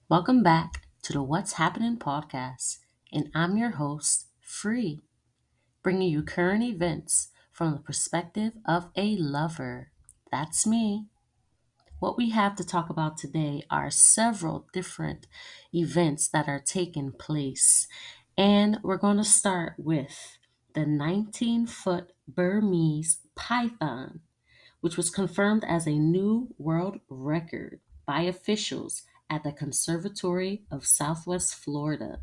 Welcome back to the What's Happening podcast, and I'm your host, Free, bringing you current events from the perspective of a lover. That's me. What we have to talk about today are several different events that are taking place, and we're going to start with the 19-foot Burmese Python, which was confirmed as a new world record by officials at the Conservatory of Southwest Florida.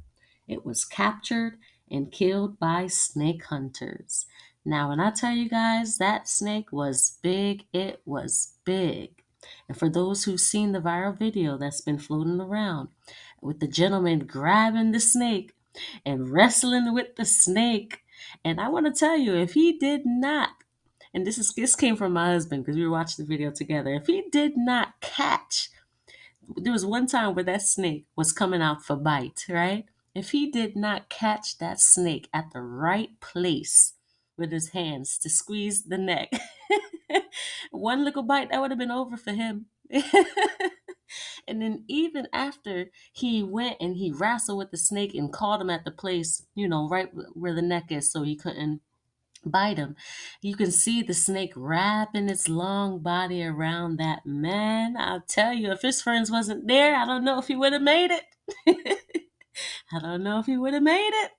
It was captured and killed by snake hunters. Now, when I tell you guys that snake was big, it was big. And for those who've seen the viral video that's been floating around with the gentleman grabbing the snake and wrestling with the snake, and I want to tell you, if he did not, and this came from my husband because we were watching the video together. If he did not catch, there was one time where that snake was coming out for bite, right? If he did not catch that snake at the right place with his hands to squeeze the neck, one little bite that would have been over for him. And then even after he went and he wrestled with the snake and caught him at the place, right where the neck is, so he couldn't bite him. You can see the snake wrapping its long body around that man. I'll tell you, if his friends wasn't there, I don't know if he would have made it. I don't know if he would have made it.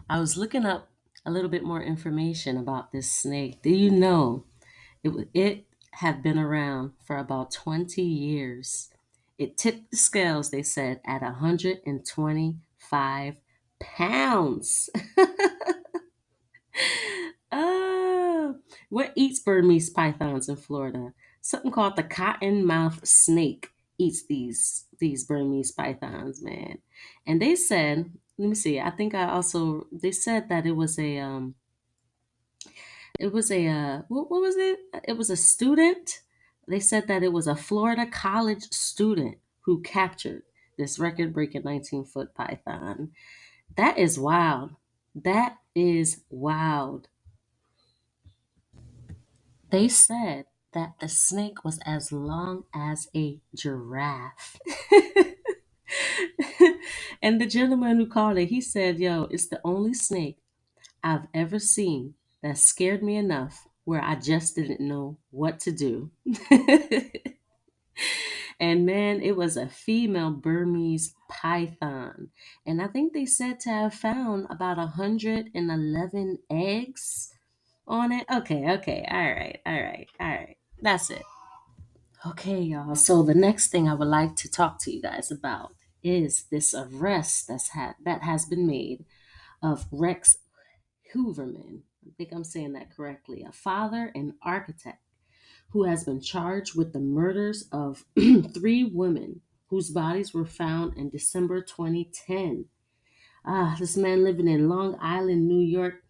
I was looking up a little bit more information about this snake. Do you know it had been around for about 20 years? It tipped the scales, they said, at 125 pounds. Oh, what eats Burmese pythons in Florida? Something called the cottonmouth snake eats these Burmese pythons, man. And they said, let me see. I think I also they said that it was a what was it? It was a student. They said that it was a Florida college student who captured this record-breaking 19-foot python. That is wild. That is wild. They said that the snake was as long as a giraffe. And the gentleman who called it, he said, "Yo, it's the only snake I've ever seen that scared me enough where I just didn't know what to do." And man, it was a female Burmese python. And I think they said to have found about 111 eggs on it. Okay. All right. That's it. Okay, y'all. So the next thing I would like to talk to you guys about is this arrest that has been made of Rex Heuermann. I think I'm saying that correctly. A father and architect who has been charged with the murders of three women whose bodies were found in December 2010. This man living in Long Island, New York.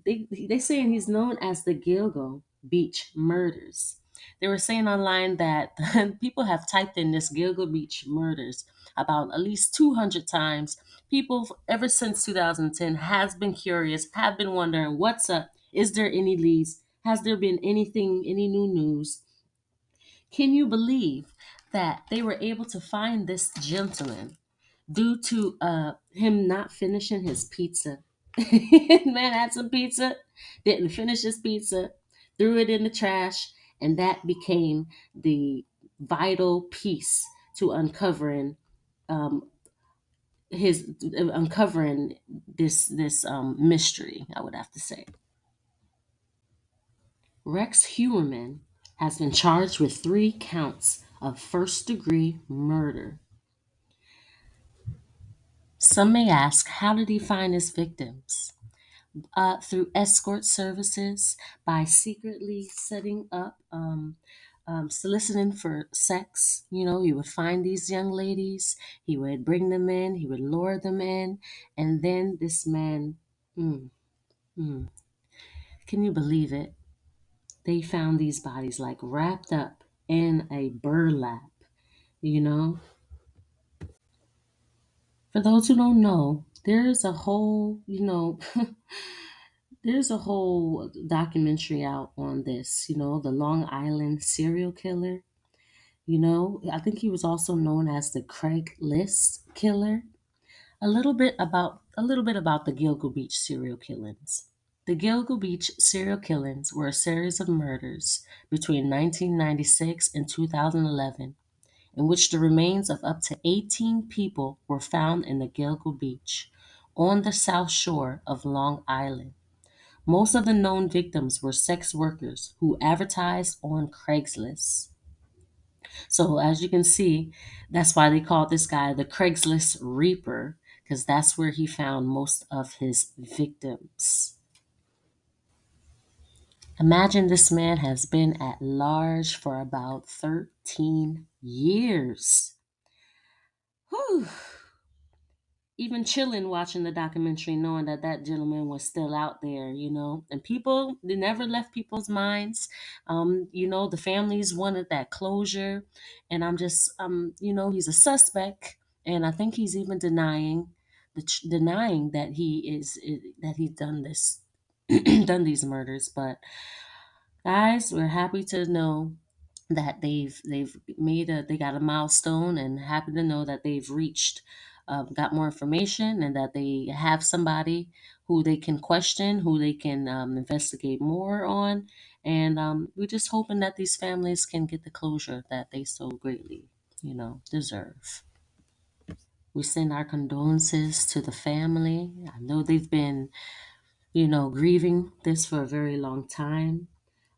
They saying he's known as the Gilgo Beach murders. They were saying online that people have typed in this Gilgo Beach murders about at least 200 times. People ever since 2010 has been curious, have been wondering what's up. Is there any leads? Has there been anything, any new news? Can you believe that they were able to find this gentleman due to him not finishing his pizza? Man had some pizza, didn't finish his pizza, threw it in the trash, and that became the vital piece to um, uncovering this mystery. I would have to say. Rex Heuermann has been charged with 3 counts of first-degree murder. Some may ask, how did he find his victims? Through escort services, by secretly setting up, soliciting for sex. He would find these young ladies, he would bring them in, he would lure them in, and then this man, mm, mm, can you believe it? They found these bodies like wrapped up in a burlap, you know? For those who don't know, there's a whole, there's a whole documentary out on this, the Long Island serial killer. I think he was also known as the Craigslist killer. A little bit about the Gilgo Beach serial killings. The Gilgo Beach serial killings were a series of murders between 1996 and 2011 in which the remains of up to 18 people were found in the Gilgo Beach on the south shore of Long Island. Most of the known victims were sex workers who advertised on Craigslist. So, as you can see, that's why they called this guy the Craigslist Reaper, because that's where he found most of his victims. Imagine this man has been at large for about 13 years. Whew. Even chilling watching the documentary, knowing that that gentleman was still out there, and people, they never left people's minds. The families wanted that closure, and he's a suspect, and I think he's even denying that that he's done this, done these murders. But guys, we're happy to know that they got a milestone, and happy to know that they've reached got more information, and that they have somebody who they can question, who they can investigate more on, and we're just hoping that these families can get the closure that they so greatly deserve. We send our condolences to the family. I know they've been grieving this for a very long time.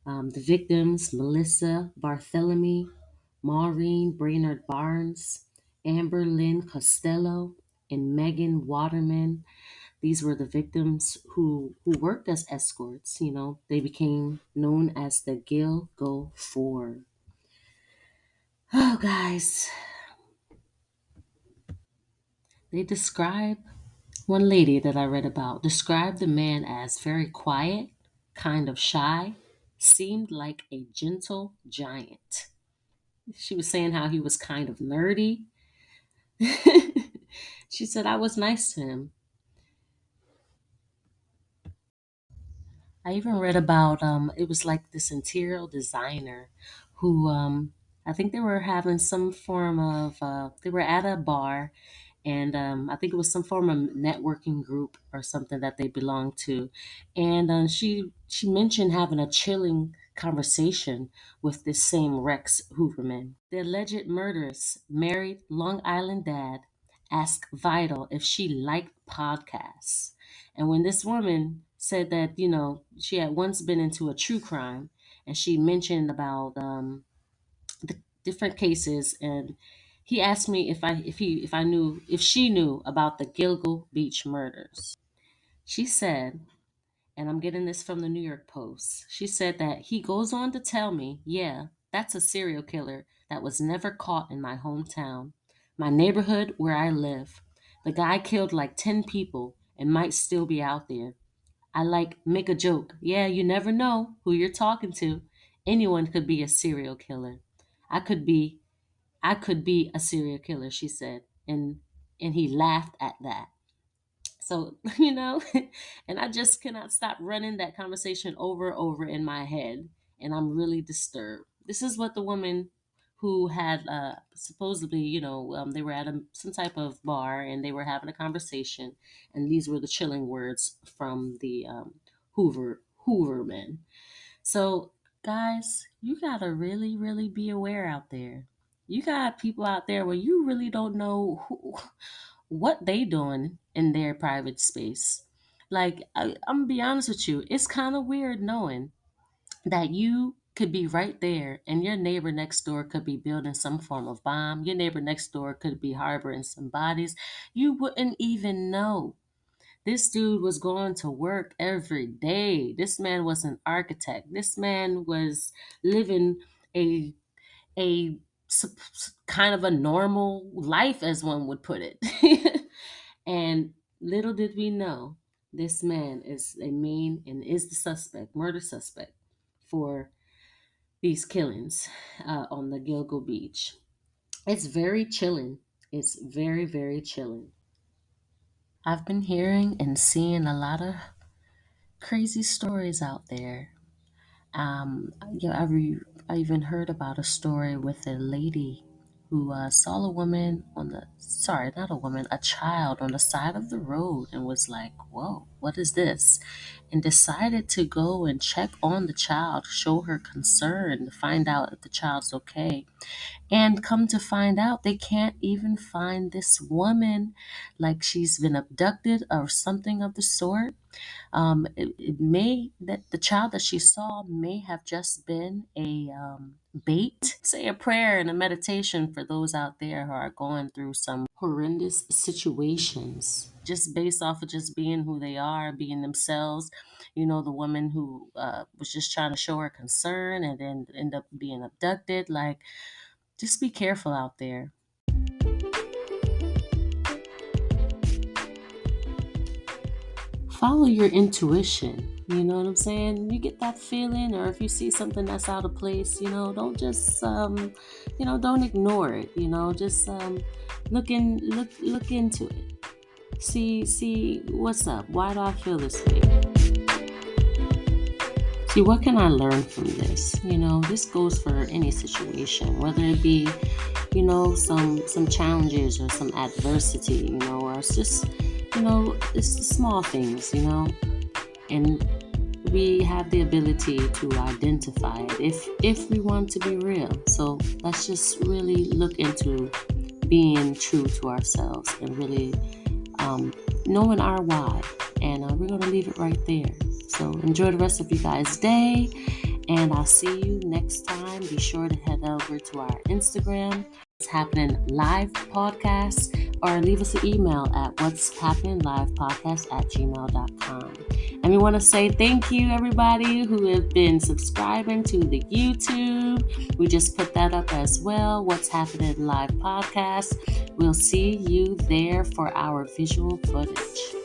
The victims: Melissa Barthélemy, Maureen Brainerd Barnes, Amber Lynn Costello, and Megan Waterman. These were the victims who worked as escorts. They became known as the Gilgo Four. Oh, guys, they describe one lady that I read about described the man as very quiet, kind of shy, seemed like a gentle giant. She was saying how he was kind of nerdy. She said I was nice to him. I even read about it was like this interior designer who I think they were having some form of they were at a bar, and I think it was some form of networking group or something that they belonged to, and she mentioned having a chilling conversation with this same Rex Hooverman. The alleged murderous married Long Island dad asked Vital if she liked podcasts. And when this woman said that, she had once been into a true crime, and she mentioned about the different cases, and he asked me if she knew about the Gilgo Beach murders. She said, and I'm getting this from the New York Post. She said that he goes on to tell me, yeah, that's a serial killer that was never caught in my hometown, my neighborhood where I live. The guy killed like 10 people and might still be out there. I like make a joke. Yeah, you never know who you're talking to. Anyone could be a serial killer. I could be I could be a serial killer, she said. And he laughed at that. So, and I just cannot stop running that conversation over in my head, and I'm really disturbed. This is what the woman who had supposedly, they were at some type of bar, and they were having a conversation, and these were the chilling words from the Hooverman. So, guys, you gotta really, really be aware out there. You got people out there where you really don't know what they doing in their private space. Like, I'm gonna be honest with you, it's kind of weird knowing that you could be right there and your neighbor next door could be building some form of bomb. Your neighbor next door could be harboring some bodies. You wouldn't even know. This dude was going to work every day. This man was an architect. This man was living a a kind of a normal life, as one would put it. And little did we know, this man is a main and is the suspect, murder suspect, for these killings on the Gilgo Beach. It's very chilling. It's very, very chilling. I've been hearing and seeing a lot of crazy stories out there. I I even heard about a story with a lady who saw a woman not a woman, a child on the side of the road and was like, whoa, what is this? And decided to go and check on the child, show her concern to find out if the child's okay. And come to find out, they can't even find this woman, like she's been abducted or something of the sort. It may that the child that she saw may have just been a bait. Say a prayer and a meditation for those out there who are going through some horrendous situations, just based off of just being who they are, being themselves. You know, the woman who was just trying to show her concern and then end up being abducted. Like, just be careful out there. Follow your intuition. You know what I'm saying? You get that feeling, or if you see something that's out of place, don't just, don't ignore it. Just look into it. See what's up. Why do I feel this way? See, what can I learn from this? This goes for any situation, whether it be, some challenges or some adversity, or it's just, it's the small things, and we have the ability to identify it if we want to be real. So let's just really look into being true to ourselves and really knowing our why. And we're going to leave it right there. So enjoy the rest of you guys' day, and I'll see you next time. Be sure to head over to our Instagram, What's Happening Live Podcast, or leave us an email at what'shappeninlivepodcast@gmail.com. And we want to say thank you, everybody who have been subscribing to the YouTube. We just put that up as well, What's Happening Live Podcast. We'll see you there for our visual footage.